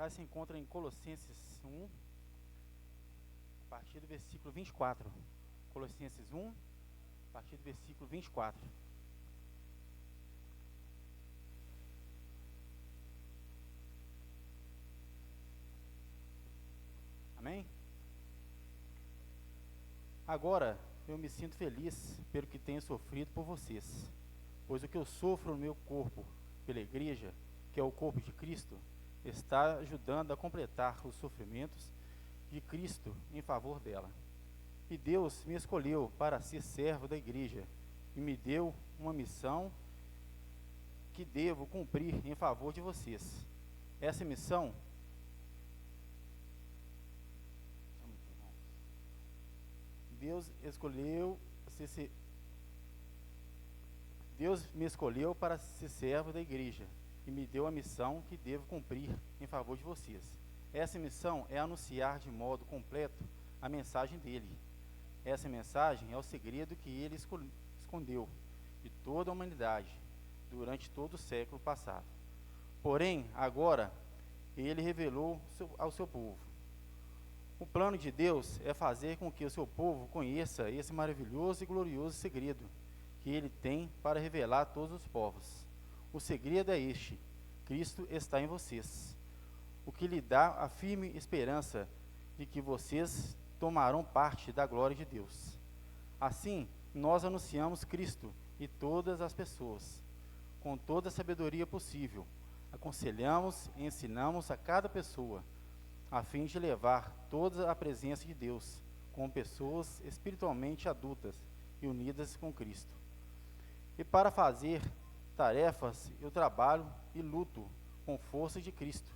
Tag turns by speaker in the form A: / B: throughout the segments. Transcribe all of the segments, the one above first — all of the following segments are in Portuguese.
A: mensagem se encontra em Colossenses 1, a partir do versículo 24. Colossenses 1, a partir do versículo 24. Amém? Agora eu me sinto feliz pelo que tenho sofrido por vocês, pois o que eu sofro no meu corpo pela igreja, que é o corpo de Cristo, está ajudando a completar os sofrimentos de Cristo em favor dela. E Deus me escolheu para ser servo da igreja e me deu uma missão que devo cumprir em favor de vocês. Essa missão Deus me escolheu para ser servo da igreja e me deu a missão que devo cumprir em favor de vocês. Essa missão é anunciar de modo completo a mensagem dele. Essa mensagem é o segredo que ele escondeu de toda a humanidade durante todo o século passado. Porém, agora, ele revelou ao seu povo. O plano de Deus é fazer com que o seu povo conheça esse maravilhoso e glorioso segredo que ele tem para revelar a todos os povos. O segredo é este: Cristo está em vocês, o que lhe dá a firme esperança de que vocês tomarão parte da glória de Deus. Assim, nós anunciamos Cristo e todas as pessoas, com toda a sabedoria possível. Aconselhamos e ensinamos a cada pessoa, a fim de levar toda a presença de Deus, com pessoas espiritualmente adultas e unidas com Cristo. E para fazer tarefas, eu trabalho e luto com força de Cristo,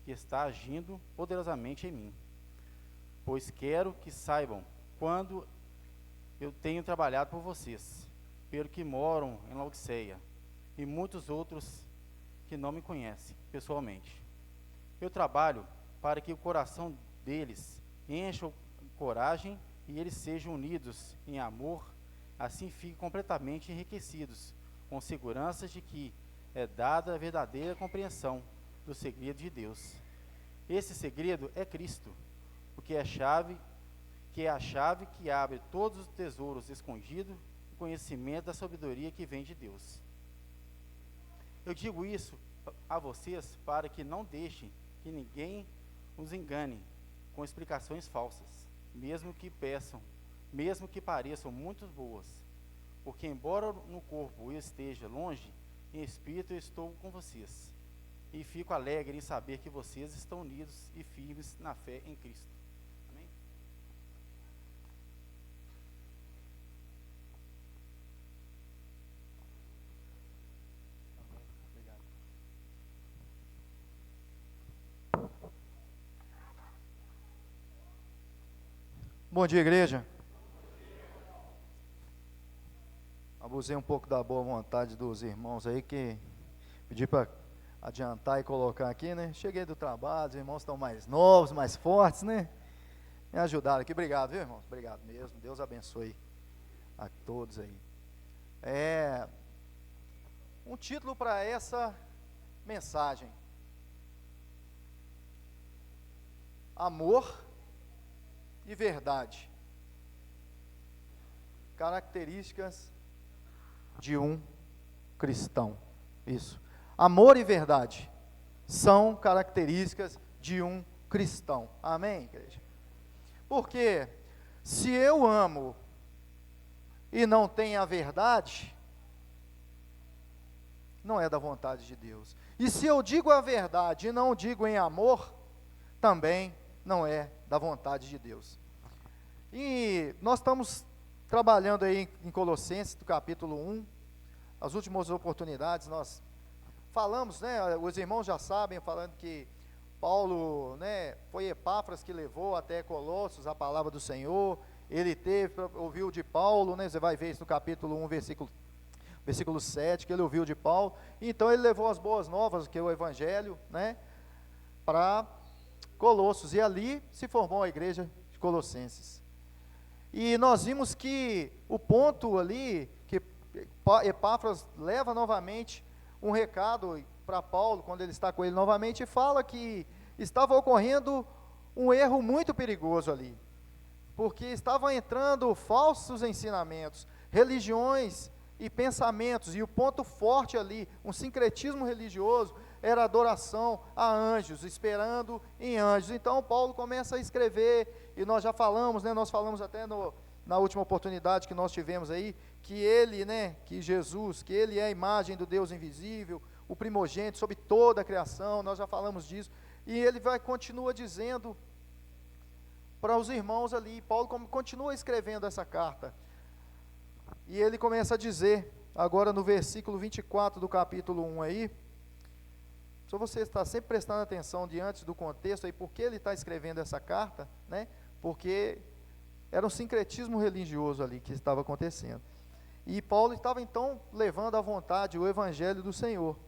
A: que está agindo poderosamente em mim. Pois quero que saibam quando eu tenho trabalhado por vocês, pelo que moram em Laodiceia, e muitos outros que não me conhecem pessoalmente. Eu trabalho para que o coração deles encha coragem e eles sejam unidos em amor, assim fiquem completamente enriquecidos, com segurança de que é dada a verdadeira compreensão do segredo de Deus. Esse segredo é Cristo, o que é a chave que abre todos os tesouros escondidos, o conhecimento da sabedoria que vem de Deus. Eu digo isso a vocês para que não deixem que ninguém os engane com explicações falsas, mesmo que pareçam muito boas, porque embora no corpo eu esteja longe, em espírito eu estou com vocês, e fico alegre em saber que vocês estão unidos e firmes na fé em Cristo. Amém? Obrigado.
B: Bom dia, igreja. Abusei um pouco da boa vontade dos irmãos aí, que pedi para adiantar e colocar aqui, né? Cheguei do trabalho, os irmãos estão mais novos, mais fortes, né? Me ajudaram aqui. Obrigado, viu, irmãos? Obrigado mesmo. Deus abençoe a todos aí. Um título para essa mensagem: Amor e verdade. Características de um cristão. Isso. Amor e verdade são características de um cristão. Amém, igreja? Porque se eu amo e não tenho a verdade, não é da vontade de Deus. E se eu digo a verdade e não digo em amor, também não é da vontade de Deus. E nós estamos trabalhando aí em Colossenses, do capítulo 1, as últimas oportunidades nós falamos, né, os irmãos já sabem, falando que Paulo, né, foi Epáfras que levou até Colossos a palavra do Senhor, ele ouviu de Paulo, né, você vai ver isso no capítulo 1, versículo 7, que ele ouviu de Paulo, então ele levou as boas novas, que é o Evangelho, né, para Colossos, e ali se formou a igreja de Colossenses. E nós vimos que o ponto ali, que Epáfras leva novamente um recado para Paulo, quando ele está com ele novamente, e fala que estava ocorrendo um erro muito perigoso ali, porque estavam entrando falsos ensinamentos, religiões e pensamentos, e o ponto forte ali, um sincretismo religioso, era adoração a anjos, esperando em anjos. Então Paulo começa a escrever, e nós já falamos, nós falamos até na última oportunidade que nós tivemos aí, que ele, que Jesus, que ele é a imagem do Deus invisível, o primogênito sobre toda a criação, nós já falamos disso, e ele continua dizendo para os irmãos ali, Paulo continua escrevendo essa carta, e ele começa a dizer, agora no versículo 24 do capítulo 1 aí, só você está sempre prestando atenção diante do contexto aí, porque ele está escrevendo essa carta, porque era um sincretismo religioso ali que estava acontecendo, e Paulo estava então levando à vontade o evangelho do Senhor.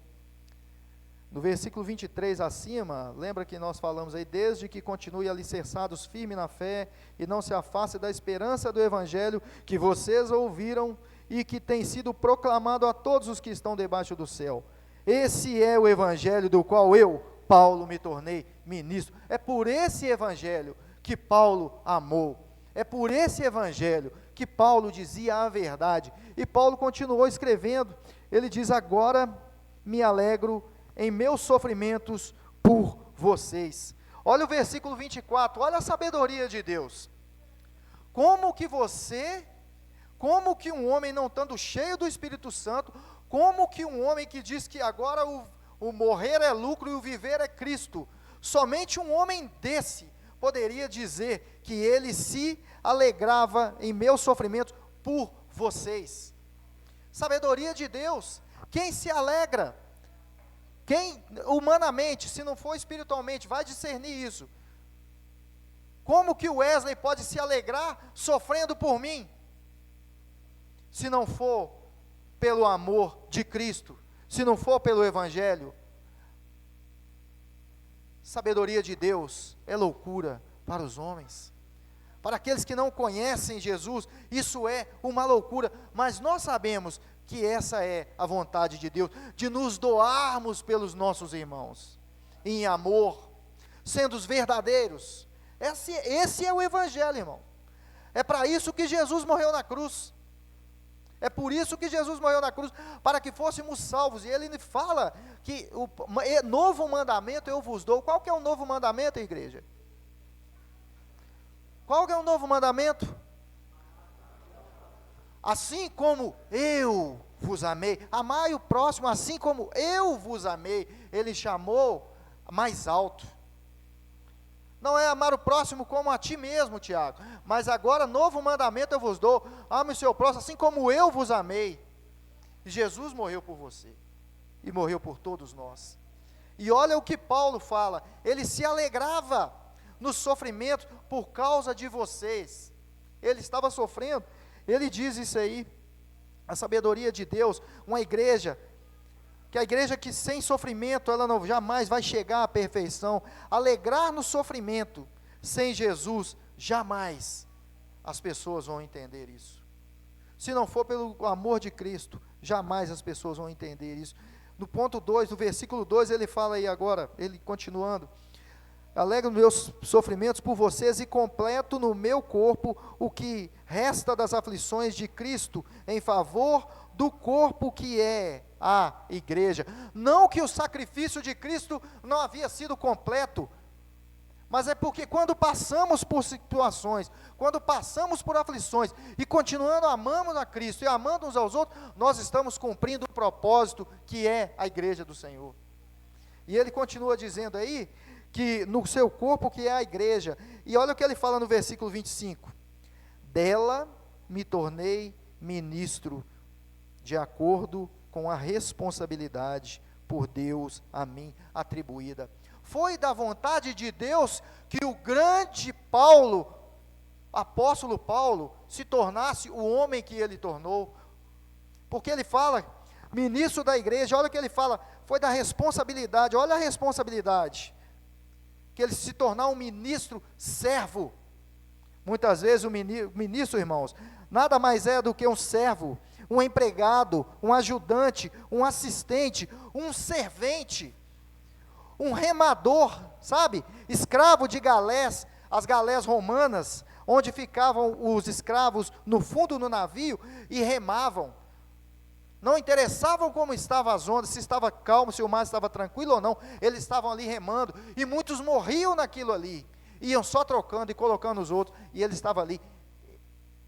B: No versículo 23 acima, lembra que nós falamos aí, desde que continue alicerçados firme na fé, e não se afaste da esperança do evangelho que vocês ouviram, e que tem sido proclamado a todos os que estão debaixo do céu. Esse é o evangelho do qual eu, Paulo, me tornei ministro. É por esse evangelho que Paulo amou, é por esse evangelho que Paulo dizia a verdade, e Paulo continuou escrevendo, ele diz, agora me alegro em meus sofrimentos por vocês. Olha o versículo 24, olha a sabedoria de Deus. Como que um homem não estando cheio do Espírito Santo, como que um homem que diz que agora o morrer é lucro e o viver é Cristo, somente um homem desse poderia dizer que ele se alegrava em meus sofrimentos por vocês? Sabedoria de Deus. Quem se alegra? Quem humanamente, se não for espiritualmente, vai discernir isso? Como que o Wesley pode se alegrar sofrendo por mim? Se não for pelo amor de Cristo, se não for pelo Evangelho. Sabedoria de Deus é loucura para os homens. Para aqueles que não conhecem Jesus, isso é uma loucura, mas nós sabemos que essa é a vontade de Deus, de nos doarmos pelos nossos irmãos, em amor, sendo os verdadeiros. Esse é o Evangelho, irmão. É para isso que Jesus morreu na cruz. É por isso que Jesus morreu na cruz, para que fôssemos salvos. E ele fala que o novo mandamento eu vos dou. Qual que é o novo mandamento, igreja? Qual que é o novo mandamento? Assim como eu vos amei, amai o próximo assim como eu vos amei. Ele chamou mais alto. Não é amar o próximo como a ti mesmo, Tiago, mas agora novo mandamento eu vos dou, ame o seu próximo assim como eu vos amei. Jesus morreu por você, e morreu por todos nós. E olha o que Paulo fala, ele se alegrava no sofrimento por causa de vocês. Ele estava sofrendo. Ele diz isso aí, a sabedoria de Deus, uma igreja, que a igreja que sem sofrimento, ela não jamais vai chegar à perfeição, alegrar no sofrimento, sem Jesus, jamais as pessoas vão entender isso. Se não for pelo amor de Cristo, jamais as pessoas vão entender isso. No ponto 2, no versículo 2, ele fala aí agora, ele continuando, alegro meus sofrimentos por vocês e completo no meu corpo o que resta das aflições de Cristo em favor do corpo que é a igreja. Não que o sacrifício de Cristo não havia sido completo, mas é porque quando passamos por situações, quando passamos por aflições e continuando amando a Cristo e amando uns aos outros, nós estamos cumprindo o propósito que é a igreja do Senhor. E ele continua dizendo aí, que no seu corpo que é a igreja, e olha o que ele fala no versículo 25, dela me tornei ministro, de acordo com a responsabilidade por Deus a mim atribuída. Foi da vontade de Deus que o grande Paulo, apóstolo Paulo, se tornasse o homem que ele tornou, porque ele fala, ministro da igreja, olha o que ele fala, foi da responsabilidade, olha a responsabilidade, que ele se tornar um ministro servo. Muitas vezes o ministro, irmãos, nada mais é do que um servo, um empregado, um ajudante, um assistente, um servente. um remador, sabe? Escravo de galés, as galés romanas, onde ficavam os escravos no fundo do navio e remavam. Não interessavam como estavam as ondas, se estava calmo, se o mar estava tranquilo ou não, eles estavam ali remando, e muitos morriam naquilo ali, iam só trocando e colocando os outros, e ele estava ali.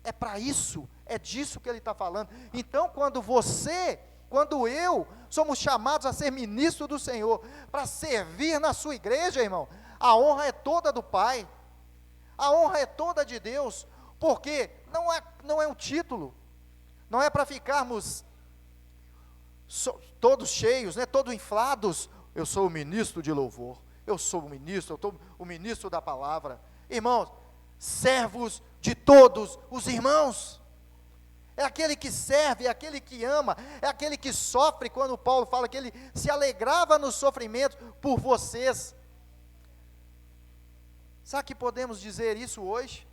B: É para isso, é disso que ele está falando. Então, quando eu, somos chamados a ser ministro do Senhor, para servir na sua igreja, irmão, a honra é toda do Pai, a honra é toda de Deus, porque não é um título, não é para ficarmos todos cheios, né, todos inflados. Eu sou o ministro de louvor, eu sou o ministro, eu sou o ministro da palavra. Irmãos, servos de todos os irmãos, é aquele que serve, é aquele que ama, é aquele que sofre. Quando Paulo fala que ele se alegrava no sofrimento por vocês, será que podemos dizer isso hoje?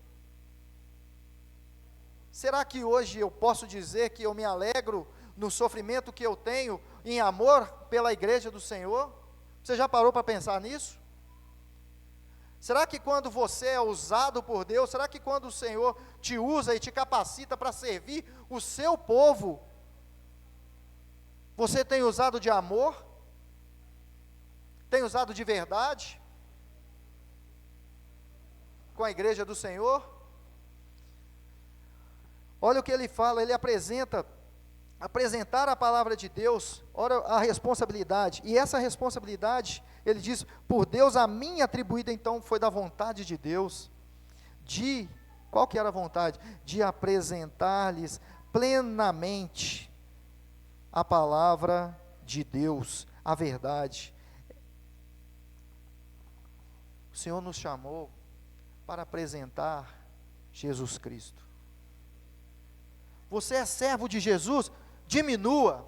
B: Será que hoje eu posso dizer que eu me alegro no sofrimento que eu tenho, em amor pela igreja do Senhor? Você já parou para pensar nisso? Será que quando você é usado por Deus, será que quando o Senhor te usa e te capacita para servir o seu povo, você tem usado de amor? Tem usado de verdade? Com a igreja do Senhor? Olha o que ele fala, ele apresentar a palavra de Deus, ora a responsabilidade, e essa responsabilidade, ele diz, por Deus a mim atribuída, então foi da vontade de Deus, qual que era a vontade? De apresentar-lhes plenamente a palavra de Deus, a verdade. O Senhor nos chamou para apresentar Jesus Cristo. Você é servo de Jesus? Diminua.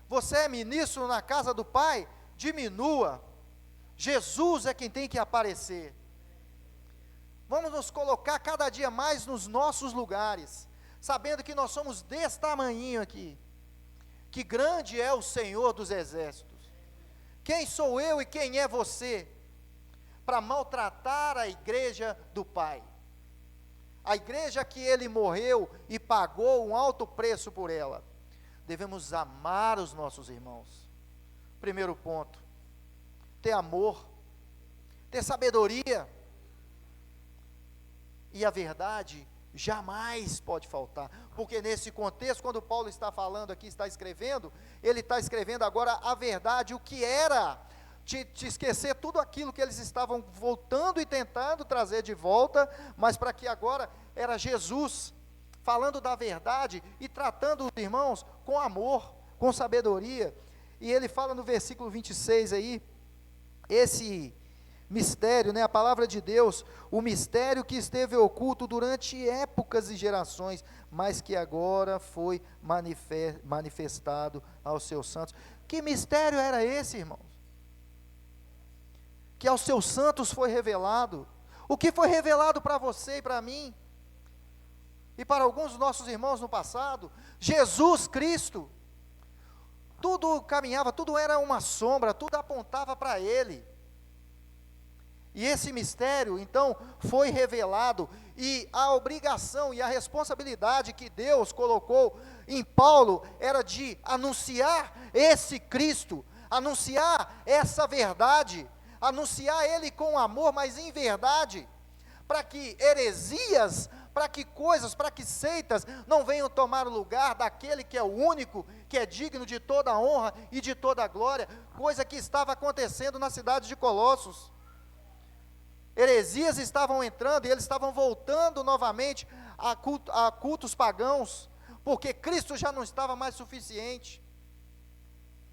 B: Você é ministro na casa do Pai? Diminua. Jesus é quem tem que aparecer. Vamos nos colocar cada dia mais nos nossos lugares, sabendo que nós somos desse tamanhinho aqui, que grande é o Senhor dos exércitos. Quem sou eu e quem é você para maltratar a igreja do Pai? A igreja que ele morreu e pagou um alto preço por ela. Devemos amar os nossos irmãos. Primeiro ponto, ter amor, ter sabedoria, e a verdade jamais pode faltar, porque nesse contexto, quando Paulo está falando aqui, está escrevendo, ele está escrevendo agora a verdade, o que era, te esquecer tudo aquilo que eles estavam voltando e tentando trazer de volta, mas para que agora era Jesus, falando da verdade e tratando os irmãos com amor, com sabedoria. E ele fala no versículo 26 aí, esse mistério, né, a palavra de Deus, o mistério que esteve oculto durante épocas e gerações, mas que agora foi manifestado aos seus santos. Que mistério era esse, irmãos? Que aos seus santos foi revelado. O que foi revelado para você e para mim? E para alguns dos nossos irmãos no passado? Jesus Cristo. Tudo caminhava, tudo era uma sombra, tudo apontava para Ele. E esse mistério, então, foi revelado, e a obrigação e a responsabilidade que Deus colocou em Paulo, era de anunciar esse Cristo, anunciar essa verdade, anunciar Ele com amor, mas em verdade, para que heresias, para que coisas, para que seitas, não venham tomar o lugar daquele que é o único, que é digno de toda a honra e de toda a glória, coisa que estava acontecendo na cidade de Colossos. Heresias estavam entrando e eles estavam voltando novamente a cultos pagãos, porque Cristo já não estava mais suficiente.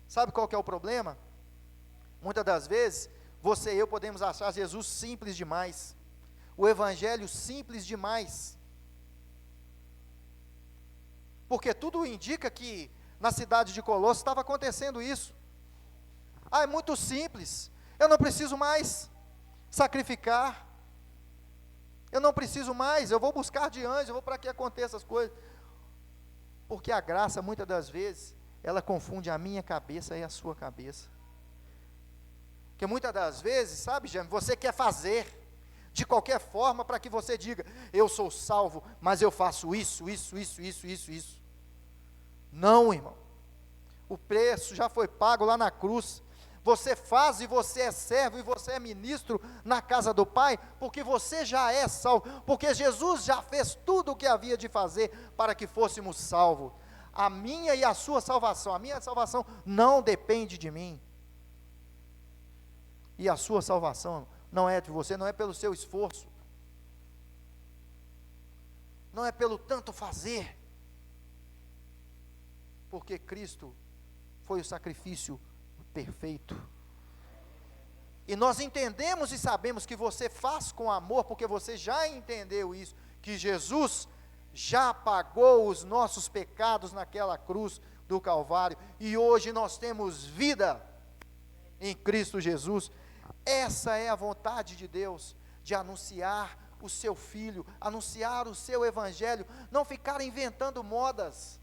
B: Sabe qual que é o problema? Muitas das vezes, você e eu podemos achar Jesus simples demais, o Evangelho simples demais, porque tudo indica que na cidade de Colossos estava acontecendo isso. É muito simples, eu não preciso mais sacrificar, eu não preciso mais, eu vou buscar de anjo, eu vou para que aconteça as coisas, porque a graça, muitas das vezes, ela confunde a minha cabeça e a sua cabeça, Porque muitas das vezes, sabe, Jaime, você quer fazer de qualquer forma para que você diga, eu sou salvo, mas eu faço isso. Não, irmão. O preço já foi pago lá na cruz. Você faz e você é servo e você é ministro na casa do Pai, porque você já é salvo, porque Jesus já fez tudo o que havia de fazer para que fôssemos salvos. A minha e a sua salvação, a minha salvação não depende de mim. E a sua salvação não é de você, não é pelo seu esforço, não é pelo tanto fazer, porque Cristo foi o sacrifício perfeito. E nós entendemos e sabemos que você faz com amor, porque você já entendeu isso, que Jesus já pagou os nossos pecados naquela cruz do Calvário, e hoje nós temos vida em Cristo Jesus. Essa é a vontade de Deus, de anunciar o seu Filho, anunciar o seu Evangelho, não ficar inventando modas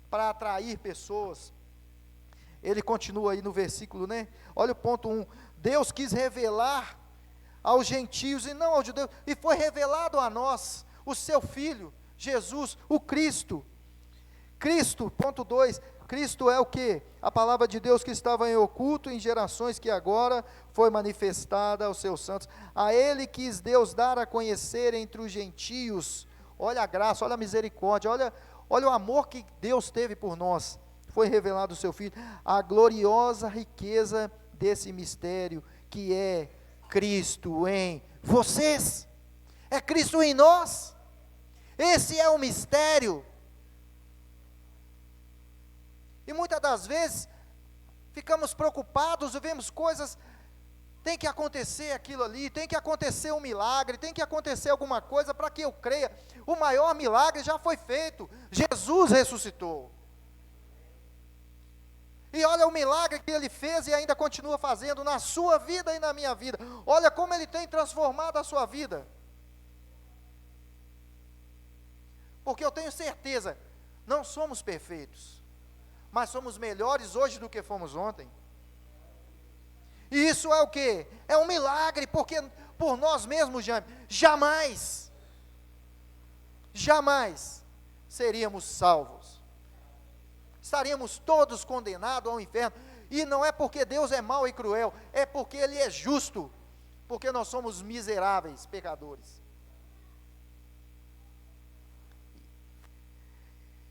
B: para atrair pessoas. Ele continua aí no versículo, né? Olha o ponto 1, Deus quis revelar aos gentios e não aos judeus, e foi revelado a nós, o seu Filho, Jesus, o Cristo. Cristo, ponto 2, Cristo é o que? A palavra de Deus que estava em oculto em gerações que agora foi manifestada aos seus santos. A Ele quis Deus dar a conhecer entre os gentios. Olha a graça, olha a misericórdia, olha o amor que Deus teve por nós. Foi revelado o seu Filho, a gloriosa riqueza desse mistério, que é Cristo em vocês. É Cristo em nós. Esse é o mistério. E muitas das vezes, ficamos preocupados, vemos coisas, tem que acontecer aquilo ali, tem que acontecer um milagre, tem que acontecer alguma coisa para que eu creia. O maior milagre já foi feito, Jesus ressuscitou. E olha o milagre que Ele fez e ainda continua fazendo na sua vida e na minha vida. Olha como Ele tem transformado a sua vida. Porque eu tenho certeza, não somos perfeitos, mas somos melhores hoje do que fomos ontem. E isso é o quê? É um milagre, porque por nós mesmos, jamais seríamos salvos. Estaríamos todos condenados ao inferno. E não é porque Deus é mau e cruel, é porque Ele é justo, porque nós somos miseráveis pecadores.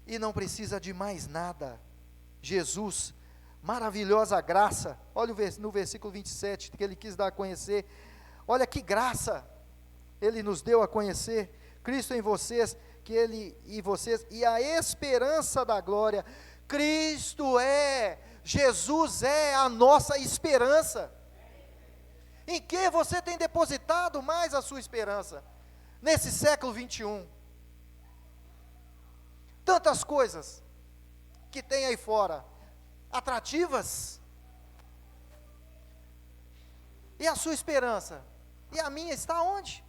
B: E não precisa de mais nada. Jesus, maravilhosa graça, olha no versículo 27, que Ele quis dar a conhecer, olha que graça Ele nos deu a conhecer, Cristo em vocês, que Ele e vocês, e a esperança da glória. Cristo Jesus é a nossa esperança. Em que você tem depositado mais a sua esperança? Nesse século 21, tantas coisas que tem aí fora, atrativas, e a sua esperança, e a minha está onde?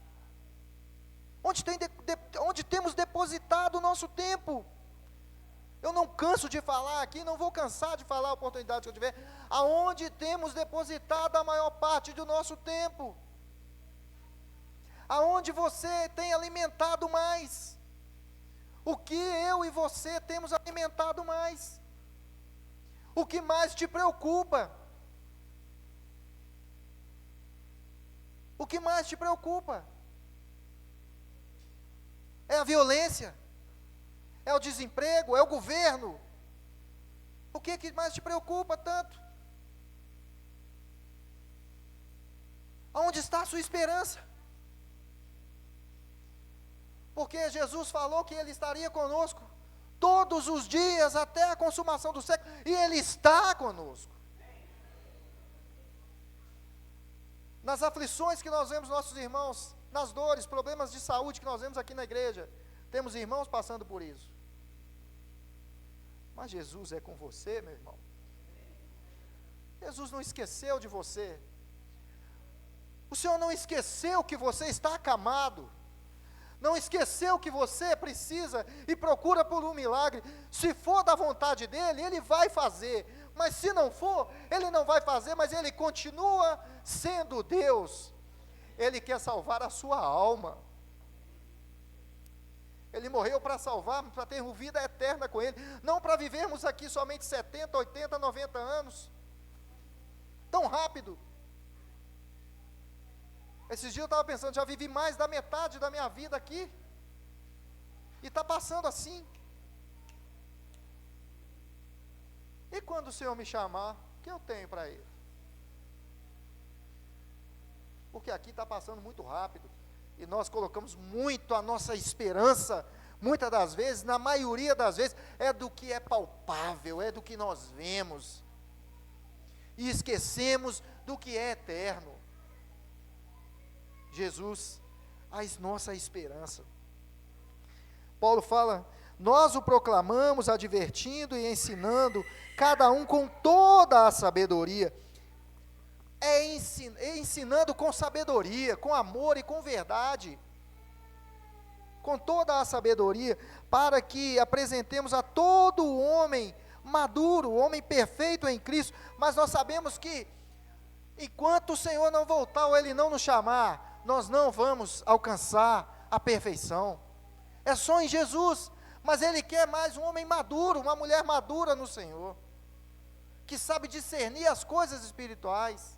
B: Onde temos depositado o nosso tempo? Eu não canso de falar aqui, não vou cansar de falar a oportunidade que eu tiver, aonde temos depositado a maior parte do nosso tempo? Aonde você tem alimentado mais? O que eu e você temos alimentado mais? O que mais te preocupa? O que mais te preocupa? É a violência? É o desemprego? É o governo? O que mais te preocupa tanto? Aonde está a sua esperança? Porque Jesus falou que Ele estaria conosco todos os dias até a consumação do século, e Ele está conosco. Nas aflições que nós vemos nossos irmãos, nas dores, problemas de saúde que nós vemos aqui na igreja, temos irmãos passando por isso. Mas Jesus é com você, meu irmão. Jesus não esqueceu de você. O Senhor não esqueceu que você está acamado. Não esqueceu que você precisa e procura por um milagre. Se for da vontade dEle, Ele vai fazer. Mas se não for, Ele não vai fazer, mas Ele continua sendo Deus. Ele quer salvar a sua alma. Ele morreu para salvar, para termos vida eterna com Ele, não para vivermos aqui somente 70, 80, 90 anos, tão rápido. Esses dias eu estava pensando, já vivi mais da metade da minha vida aqui, e está passando assim. E quando o Senhor me chamar, o que eu tenho para Ele? Porque aqui está passando muito rápido, e nós colocamos muito a nossa esperança, muitas das vezes, na maioria das vezes, é do que é palpável, é do que nós vemos, e esquecemos do que é eterno. Jesus, a nossa esperança. Paulo fala, nós o proclamamos, advertindo e ensinando, cada um com toda a sabedoria, ensinando com sabedoria, com amor e com verdade, com toda a sabedoria, para que apresentemos a todo o homem maduro, o homem perfeito em Cristo. Mas nós sabemos que, enquanto o Senhor não voltar ou Ele não nos chamar, nós não vamos alcançar a perfeição. É só em Jesus, mas Ele quer mais um homem maduro, uma mulher madura no Senhor, que sabe discernir as coisas espirituais,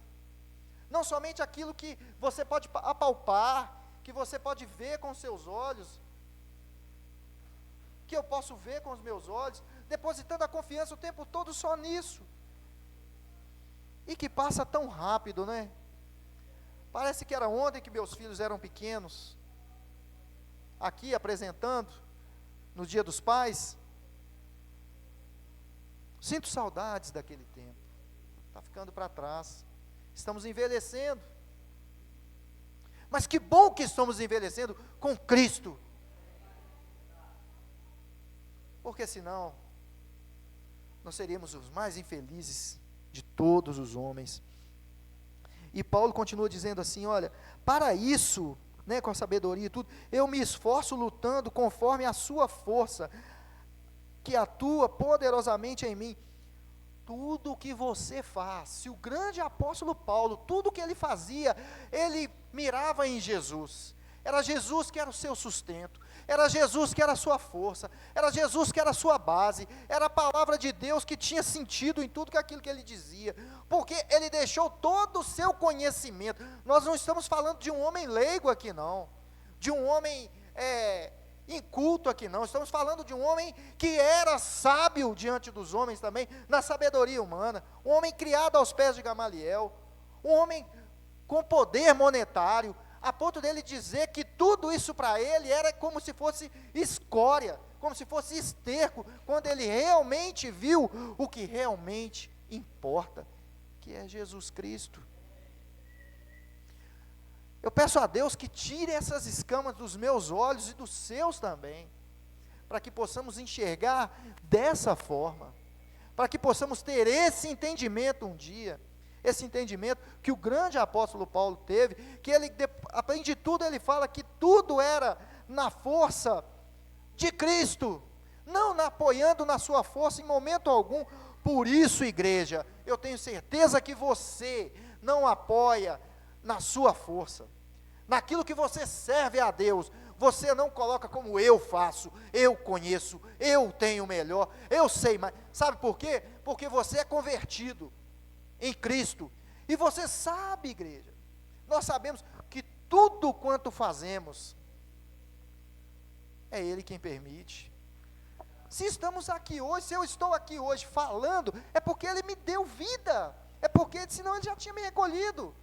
B: não somente aquilo que você pode apalpar, que você pode ver com seus olhos, que eu posso ver com os meus olhos, depositando a confiança o tempo todo só nisso, e que passa tão rápido, né? Parece que era ontem que meus filhos eram pequenos, aqui apresentando, no Dia dos Pais. Sinto saudades daquele tempo, está ficando para trás, estamos envelhecendo, mas que bom que estamos envelhecendo com Cristo, porque senão, nós seríamos os mais infelizes de todos os homens. E Paulo continua dizendo assim, olha, para isso, né, com a sabedoria e tudo, eu me esforço lutando conforme a sua força, que atua poderosamente em mim. Tudo o que você faz, se o grande apóstolo Paulo, tudo o que ele fazia, ele mirava em Jesus, era Jesus que era o seu sustento, era Jesus que era a sua força, era Jesus que era a sua base, era a palavra de Deus que tinha sentido em tudo aquilo que ele dizia, porque ele deixou todo o seu conhecimento. Nós não estamos falando de um homem leigo aqui não, de um homem inculto aqui não, estamos falando de um homem que era sábio diante dos homens também, na sabedoria humana, um homem criado aos pés de Gamaliel, um homem com poder monetário, a ponto dele dizer que tudo isso para ele era como se fosse escória, como se fosse esterco, quando ele realmente viu o que realmente importa, que é Jesus Cristo. Eu peço a Deus que tire essas escamas dos meus olhos e dos seus também, para que possamos enxergar dessa forma, para que possamos ter esse entendimento um dia, esse entendimento que o grande apóstolo Paulo teve, que ele, além de tudo, ele fala que tudo era na força de Cristo, não apoiando na sua força em momento algum. Por isso, igreja, eu tenho certeza que você não apoia na sua força, naquilo que você serve a Deus, você não coloca como eu faço, eu conheço, eu tenho melhor, eu sei, mas sabe por quê? Porque você é convertido em Cristo, e você sabe, igreja, nós sabemos que tudo quanto fazemos, é Ele quem permite. Se estamos aqui hoje, se eu estou aqui hoje falando, é porque Ele me deu vida, é porque senão Ele já tinha me recolhido.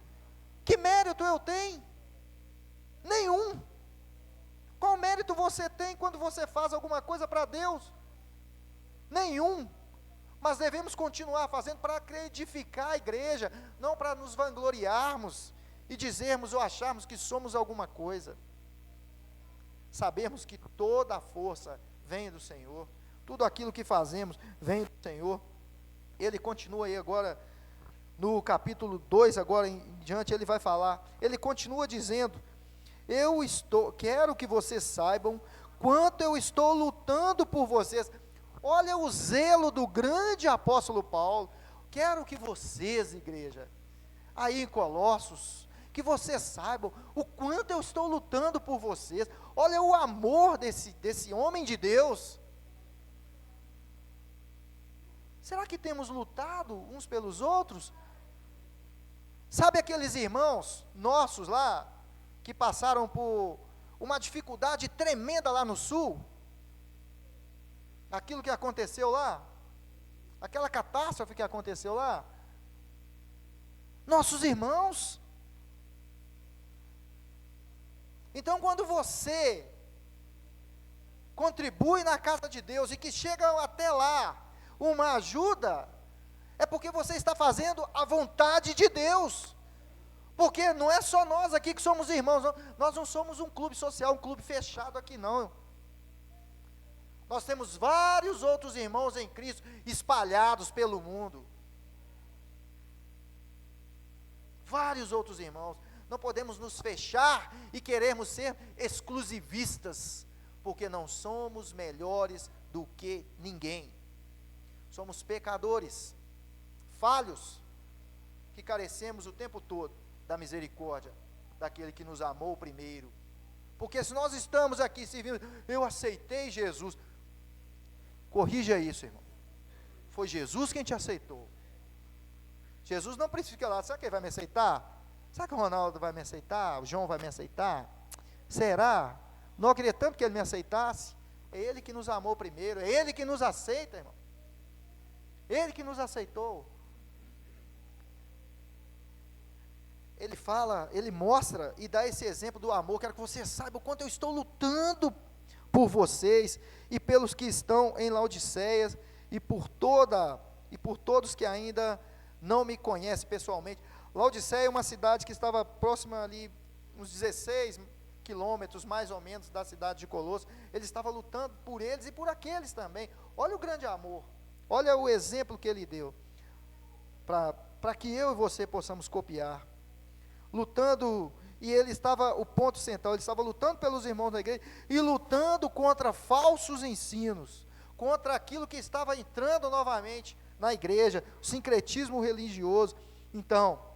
B: Que mérito eu tenho? Nenhum. Qual mérito você tem quando você faz alguma coisa para Deus? Nenhum. Mas devemos continuar fazendo para edificar a igreja, não para nos vangloriarmos e dizermos ou acharmos que somos alguma coisa. Sabemos que toda a força vem do Senhor, tudo aquilo que fazemos vem do Senhor. Ele continua aí agora, no capítulo 2, agora em diante, ele vai falar, ele continua dizendo, quero que vocês saibam quanto eu estou lutando por vocês. Olha o zelo do grande apóstolo Paulo, Quero que vocês, igreja, aí em Colossos, que vocês saibam o quanto eu estou lutando por vocês. Olha o amor desse homem de Deus. Será que temos lutado uns pelos outros? Sabe aqueles irmãos nossos lá, que passaram por uma dificuldade tremenda lá no sul? Aquilo que aconteceu lá? Aquela catástrofe que aconteceu lá? Nossos irmãos. Então, quando você contribui na casa de Deus e que chega até lá uma ajuda, é porque você está fazendo a vontade de Deus. Porque não é só nós aqui que somos irmãos, não. Nós não somos um clube social, um clube fechado aqui não. Nós temos vários outros irmãos em Cristo espalhados pelo mundo. Vários outros irmãos. Não podemos nos fechar e querermos ser exclusivistas, porque não somos melhores do que ninguém. Somos pecadores, falhos, que carecemos o tempo todo da misericórdia daquele que nos amou primeiro. Porque se nós estamos aqui servindo, eu aceitei Jesus, corrija isso, irmão. Foi Jesus quem te aceitou. Jesus não precisa ficar lá, será que ele vai me aceitar? Será que o Ronaldo vai me aceitar? O João vai me aceitar? Será? Não queria tanto que ele me aceitasse. É ele que nos amou primeiro, é ele que nos aceita, irmão. Ele que nos aceitou. Ele fala, ele mostra e dá esse exemplo do amor. Quero que você saiba o quanto eu estou lutando por vocês e pelos que estão em Laodiceia e por todos que ainda não me conhecem pessoalmente. Laodiceia é uma cidade que estava próxima ali, uns 16 quilômetros mais ou menos da cidade de Colossos. Ele estava lutando por eles e por aqueles também. Olha o grande amor, olha o exemplo que ele deu, para que eu e você possamos copiar. Lutando, e ele estava, o ponto central, ele estava lutando pelos irmãos da igreja, e lutando contra falsos ensinos, contra aquilo que estava entrando novamente na igreja, o sincretismo religioso. Então,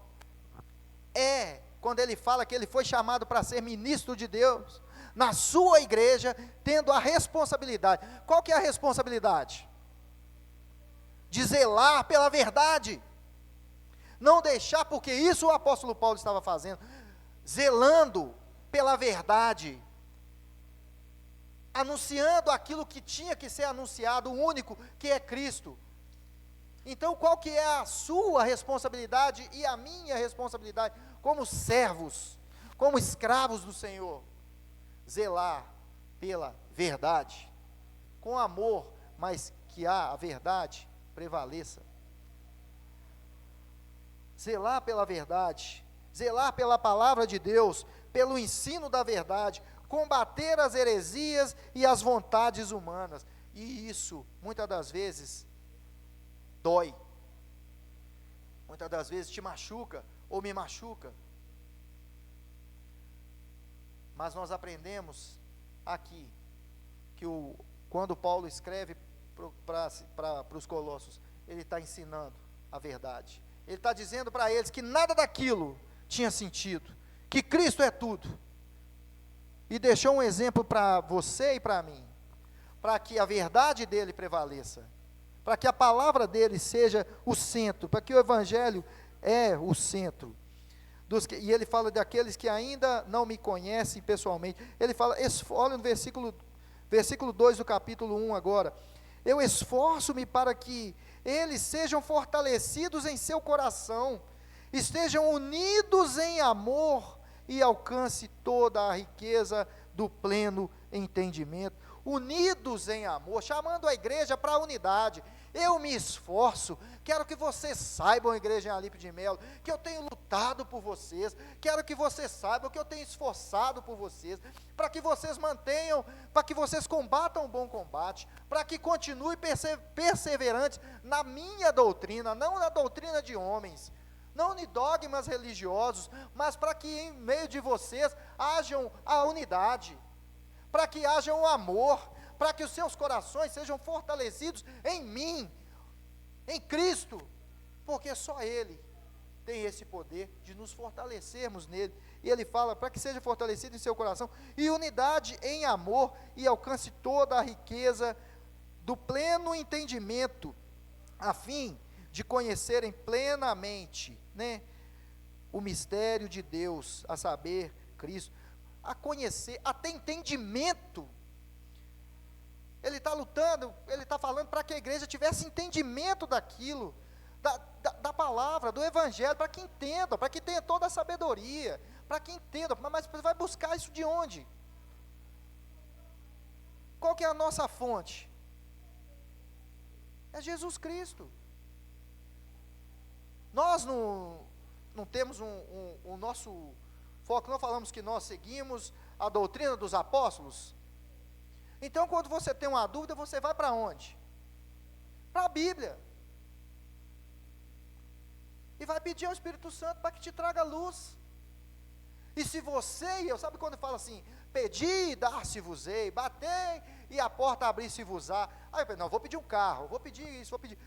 B: quando ele fala que ele foi chamado para ser ministro de Deus, na sua igreja, tendo a responsabilidade. Qual que é a responsabilidade? De zelar pela verdade. Não deixar, porque isso o apóstolo Paulo estava fazendo, zelando pela verdade, anunciando aquilo que tinha que ser anunciado, o único, que é Cristo. Então, qual que é a sua responsabilidade e a minha responsabilidade, como servos, como escravos do Senhor? Zelar pela verdade, com amor, mas que a verdade prevaleça. Zelar pela verdade, zelar pela palavra de Deus, pelo ensino da verdade, combater as heresias e as vontades humanas. E isso, muitas das vezes, dói. Muitas das vezes te machuca, ou me machuca. Mas nós aprendemos aqui, que quando Paulo escreve para os Colossos, ele está ensinando a verdade. Ele está dizendo para eles que nada daquilo tinha sentido, que Cristo é tudo. E deixou um exemplo para você e para mim, para que a verdade dele prevaleça, para que a palavra dele seja o centro, para que o evangelho é o centro. E ele fala daqueles que ainda não me conhecem pessoalmente. Ele fala, olha no versículo 2 do capítulo 1 agora. Eu esforço-me para que eles sejam fortalecidos em seu coração, estejam unidos em amor e alcance toda a riqueza do pleno entendimento. Unidos em amor, chamando a igreja para a unidade. Eu me esforço, quero que vocês saibam, igreja em Alípio de Melo, que eu tenho lutado por vocês, quero que vocês saibam que eu tenho esforçado por vocês, para que vocês mantenham, para que vocês combatam o bom combate, para que continuem perseverantes na minha doutrina, não na doutrina de homens, não em dogmas religiosos, mas para que em meio de vocês hajam a unidade, para que haja um amor, para que os seus corações sejam fortalecidos em mim, em Cristo, porque só Ele tem esse poder de nos fortalecermos nele. E ele fala, para que seja fortalecido em seu coração, e unidade em amor, e alcance toda a riqueza do pleno entendimento, a fim de conhecerem plenamente, né, o mistério de Deus, a saber, Cristo, a conhecer, até entendimento. Ele está lutando, ele está falando para que a igreja tivesse entendimento daquilo, da palavra, do evangelho, para que entenda, para que tenha toda a sabedoria, para que entenda. Mas você vai buscar isso de onde? Qual que é a nossa fonte? É Jesus Cristo. Nós não temos o nosso foco, não falamos que nós seguimos a doutrina dos apóstolos. Então, quando você tem uma dúvida, você vai para onde? Para a Bíblia. E vai pedir ao Espírito Santo para que te traga luz. E se você e eu, sabe quando fala assim, pedi, dar-se-vos-ei, batei e a porta abrir-se-vos-á. Aí eu falei, não, vou pedir um carro, vou pedir isso, vou pedir.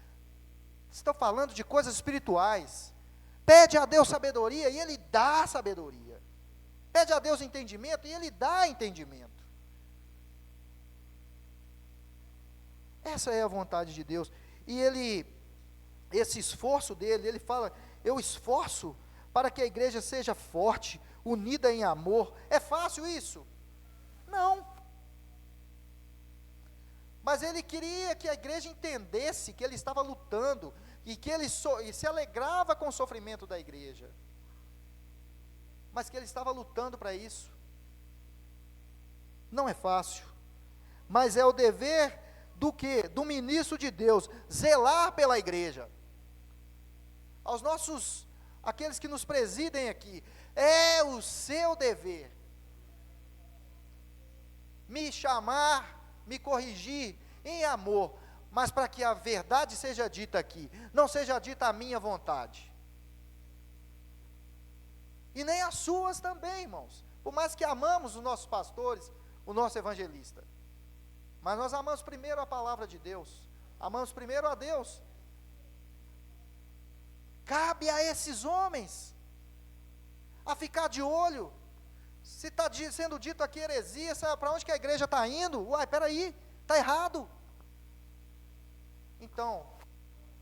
B: Estão falando de coisas espirituais. Pede a Deus sabedoria e Ele dá sabedoria. Pede a Deus entendimento e Ele dá entendimento. Essa é a vontade de Deus. E esse esforço dele, ele fala, eu esforço para que a igreja seja forte, unida em amor. É fácil isso? Não. Mas ele queria que a igreja entendesse que ele estava lutando, e que ele se alegrava com o sofrimento da igreja, mas que ele estava lutando para isso. Não é fácil, mas é o dever do quê? Do ministro de Deus, zelar pela igreja. Aos nossos, aqueles que nos presidem aqui, é o seu dever, me chamar, me corrigir em amor, mas para que a verdade seja dita aqui, não seja dita a minha vontade, e nem as suas também, irmãos, por mais que amamos os nossos pastores, o nosso evangelista, mas nós amamos primeiro a palavra de Deus, amamos primeiro a Deus. Cabe a esses homens a ficar de olho. Se está sendo dito aqui heresia, para onde que a igreja está indo? Uai, espera aí, está errado. Então,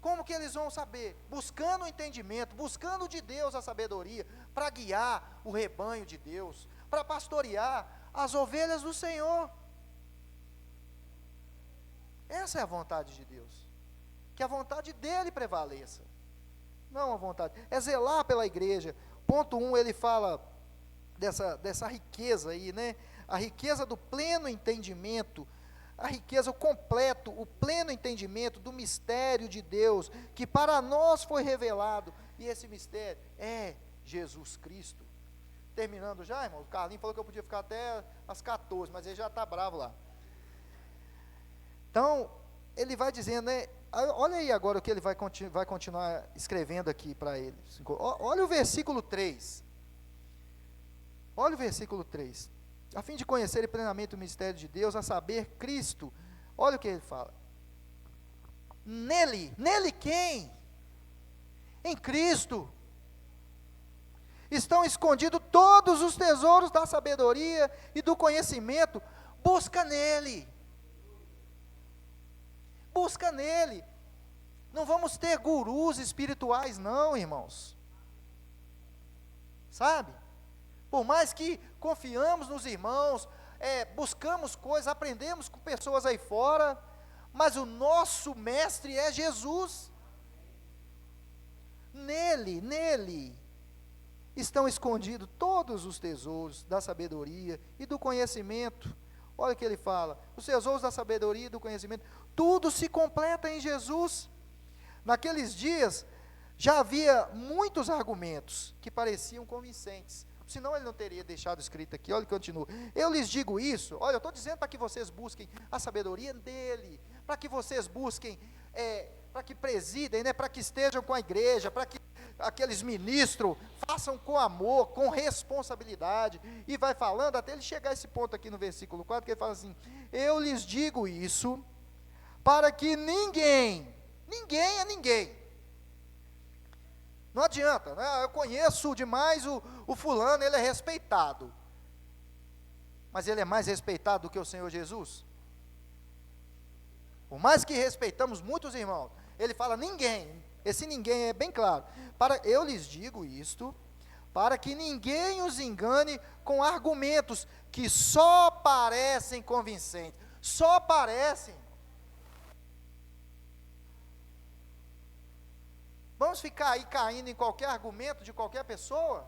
B: como que eles vão saber? Buscando o entendimento, buscando de Deus a sabedoria, para guiar o rebanho de Deus, para pastorear as ovelhas do Senhor. Essa é a vontade de Deus, que a vontade dele prevaleça, não a vontade, é zelar pela igreja. Ponto 1, ele fala dessa riqueza aí, né, a riqueza do pleno entendimento, a riqueza, o completo, o pleno entendimento do mistério de Deus, que para nós foi revelado, e esse mistério é Jesus Cristo. Terminando já, irmão, o Carlinhos falou que eu podia ficar até às 14, mas ele já está bravo lá. Então, ele vai dizendo, né, olha aí agora o que ele vai continuar escrevendo aqui para ele. Olha o versículo 3. Olha o versículo 3. A fim de conhecer plenamente o mistério de Deus, a saber, Cristo. Olha o que ele fala. Nele quem? Em Cristo. Estão escondidos todos os tesouros da sabedoria e do conhecimento. Busca nele. Busca nele. Não vamos ter gurus espirituais não, irmãos. Sabe? Por mais que confiamos nos irmãos, buscamos coisas, aprendemos com pessoas aí fora, mas o nosso mestre é Jesus. Nele estão escondidos todos os tesouros da sabedoria e do conhecimento. Olha o que ele fala, os tesouros da sabedoria e do conhecimento, tudo se completa em Jesus. Naqueles dias, já havia muitos argumentos que pareciam convincentes, senão ele não teria deixado escrito aqui. Olha o que continua, eu lhes digo isso, olha, eu estou dizendo para que vocês busquem a sabedoria dele, para que vocês busquem, para que presidem, né, para que estejam com a igreja, para que aqueles ministros façam com amor, com responsabilidade, e vai falando até ele chegar a esse ponto aqui no versículo 4, que ele fala assim, eu lhes digo isso, para que ninguém, Não adianta, né? Eu conheço demais o fulano, ele é respeitado. Mas ele é mais respeitado do que o Senhor Jesus? Por mais que respeitamos muitos irmãos, ele fala ninguém, esse ninguém é bem claro. Eu lhes digo isto, para que ninguém os engane com argumentos que só parecem convincentes. Só parecem. Vamos ficar aí caindo em qualquer argumento de qualquer pessoa,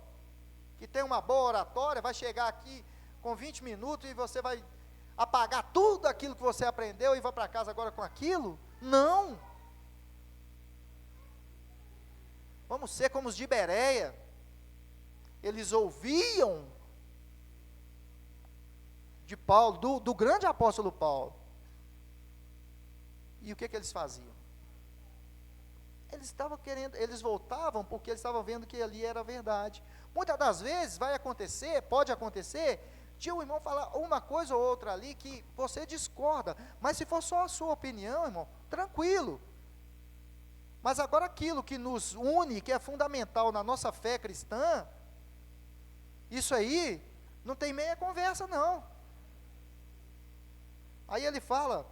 B: que tem uma boa oratória, vai chegar aqui com 20 minutos e você vai apagar tudo aquilo que você aprendeu e vai para casa agora com aquilo? Não. Vamos ser como os de Bereia. Eles ouviam de Paulo, do grande apóstolo Paulo. E o que eles faziam? Eles estavam querendo, eles voltavam porque eles estavam vendo que ali era verdade. Muitas das vezes vai acontecer, pode acontecer, de um irmão falar uma coisa ou outra ali que você discorda, mas se for só a sua opinião, irmão, tranquilo. Mas agora aquilo que nos une, que é fundamental na nossa fé cristã, isso aí não tem meia conversa não. Aí ele fala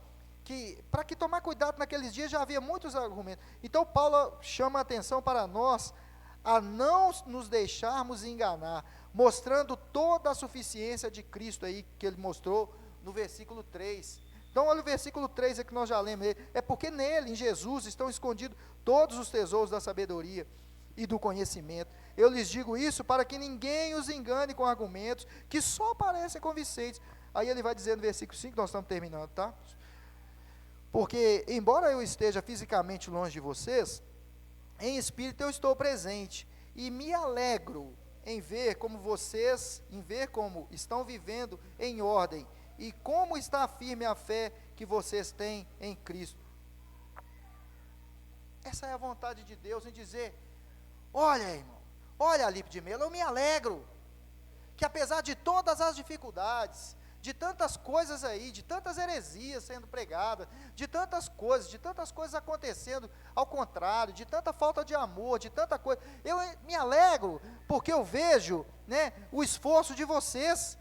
B: que para que tomar cuidado naqueles dias já havia muitos argumentos. Então Paulo chama a atenção para nós a não nos deixarmos enganar, mostrando toda a suficiência de Cristo aí que ele mostrou no versículo 3. Então olha o versículo 3 é que nós já lemos ele. É porque nele, em Jesus, estão escondidos todos os tesouros da sabedoria e do conhecimento. Eu lhes digo isso para que ninguém os engane com argumentos que só parecem convincentes. Aí ele vai dizer no versículo 5, nós estamos terminando, tá? Porque, embora eu esteja fisicamente longe de vocês, em espírito eu estou presente, e me alegro em ver como estão vivendo em ordem, e como está firme a fé que vocês têm em Cristo. Essa é a vontade de Deus em dizer, olha irmão, olha Alipe de Melo, eu me alegro, que apesar de todas as dificuldades, de tantas coisas aí, de tantas heresias sendo pregadas, de tantas coisas acontecendo ao contrário, de tanta falta de amor, de tanta coisa, eu me alegro, porque eu vejo, né, o esforço de vocês,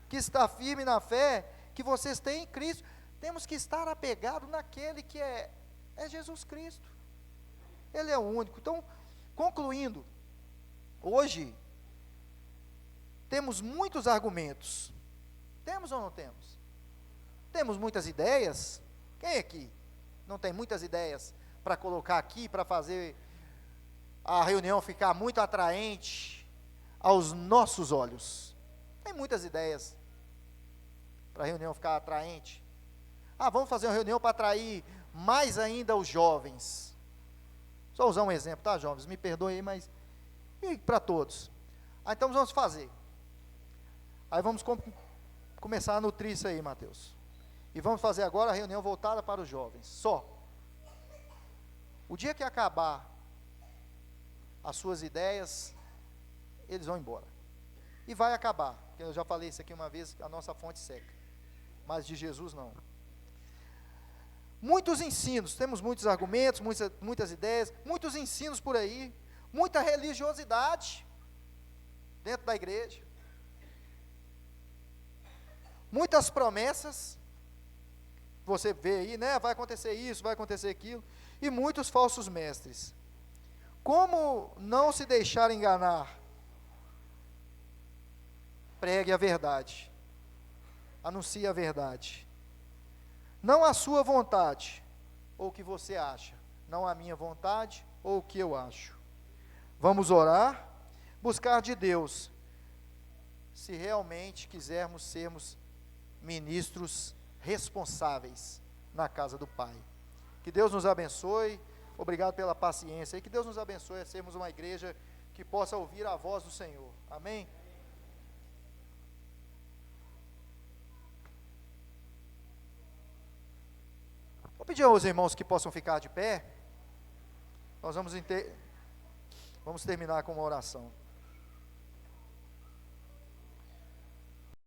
B: que está firme na fé, que vocês têm em Cristo. Temos que estar apegados naquele que é Jesus Cristo, Ele é o único. Então, concluindo, hoje, temos muitos argumentos. Temos ou não temos? Temos muitas ideias. Quem aqui não tem muitas ideias para colocar aqui, para fazer a reunião ficar muito atraente aos nossos olhos? Tem muitas ideias para a reunião ficar atraente. Vamos fazer uma reunião para atrair mais ainda os jovens. Só usar um exemplo, tá, jovens? Me perdoem aí, mas e para todos. Então vamos fazer. Aí vamos começar a nutrir isso aí, Mateus. E vamos fazer agora a reunião voltada para os jovens, só. O dia que acabar as suas ideias, eles vão embora. E vai acabar, porque eu já falei isso aqui uma vez, a nossa fonte seca. Mas de Jesus não. Muitos ensinos, temos muitos argumentos, muitas ideias, muitos ensinos por aí, muita religiosidade dentro da igreja. Muitas promessas, você vê aí, né, vai acontecer isso, vai acontecer aquilo, e muitos falsos mestres. Como não se deixar enganar? Pregue a verdade, anuncie a verdade, não a sua vontade, ou o que você acha, não a minha vontade, ou o que eu acho. Vamos orar, buscar de Deus, se realmente quisermos sermos ministros responsáveis na casa do Pai. Que Deus nos abençoe, obrigado pela paciência, e que Deus nos abençoe a sermos uma igreja que possa ouvir a voz do Senhor. Amém? Vou pedir aos irmãos que possam ficar de pé, nós vamos terminar com uma oração.